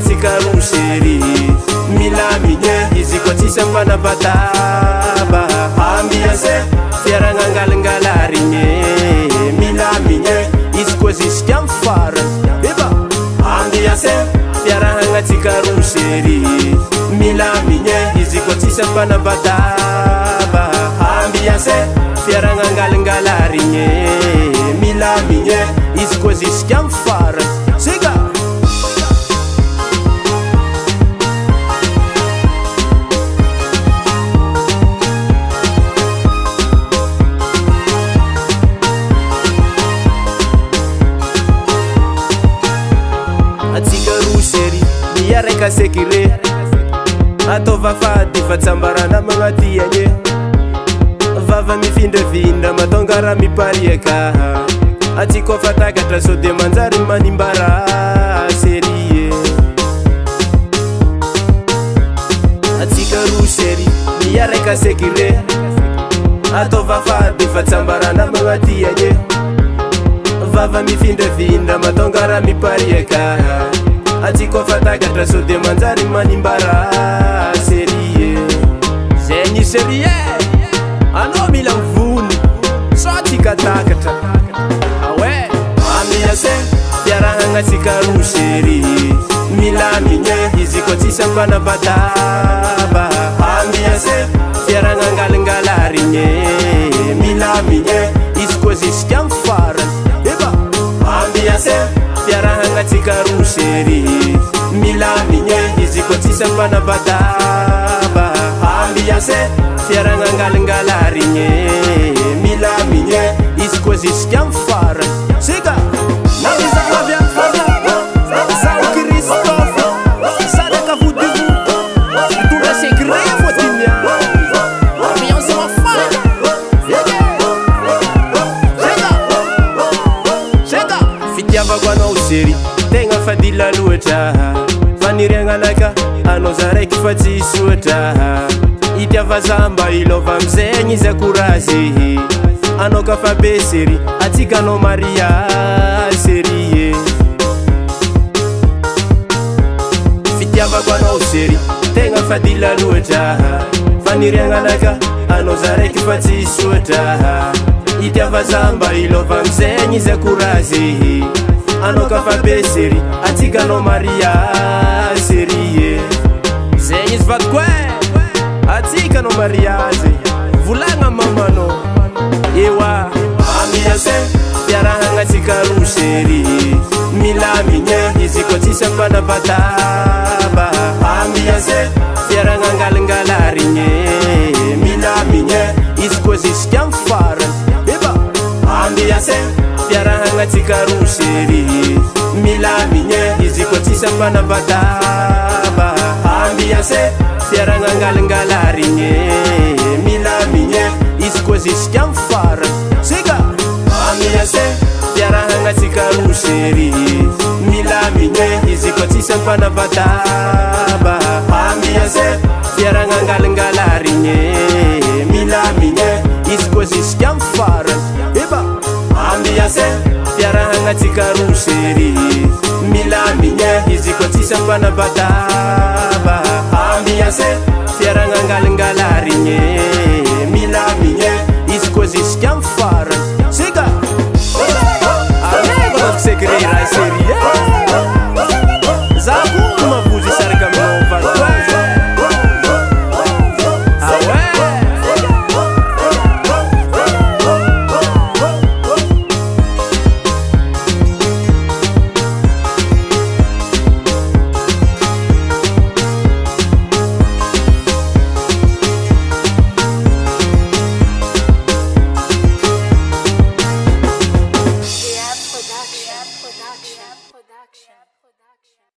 Sikaruseri milaminye izikotisambana bataba ambiance fiarangangalngalarinye milaminye izikoziskiamfara eba ambiance fiarangatsikaruseri milaminye izikotisambana bataba ambiance fiarangangalngalarinye milaminye izikoziskiamfara siga Yareka sekire atova fati fatsambarana magatianye vava mifindafinda matongara miparieka atiko fatakatra sode manjari manimbara serie atika ruseri yareka sekire atova fati fatsambarana magatianye vava mifindafinda matongara miparieka atiko fatakatra sode manjari manimbara serie zenyi serie ano mila mvuni so atika takatra awe amiase fiarahanga sikaruseri milaminye izikotisambana bataba amiase fiarahanga ngalngalarinye milaminye izikoziskiamfara eba amiase fiarahanga sikaruseri milaminye izikotisambana bataba ambiance fiarangangalngalarinye milaminye izikoziskiamfara siga nabizavya Sao Christophe sadaka vudivu tuna segrevo timia ambiance mafana siga fitiava gwana useri tenga fadila lueta fanirianganaka anozareki fatsisueta itiava zamba ilova mzenyi zakurazi anokafa beseri atikano maria serie fitiava gwana useri tenga fadila lueta fanirianganaka anozareki fatsisueta itiava zamba ilova mzenyi zakurazi anokafa beseri atikano maria serie zenyi zvatkwe atikano mariaze vulanga mamano ewa amiase fiarahanga sikaruseri milaminye izikotisambana bataba amiase fiarangangalngalarinye milaminye izikoziskiamfara eba amiase fiarahanga sikaruseri milaminye izikotisambana bataba ambiance fiarangangalngalarinye milaminye izikoziskiamfara siga ambiance fiarahanga sikaruseri milaminye izikotisambana bataba ambiance fiarangangalngalarinye milaminye izikoziskiamfara eba ambiance fiarahanga sikaruseri milaminye izikotisambana bataba ambiance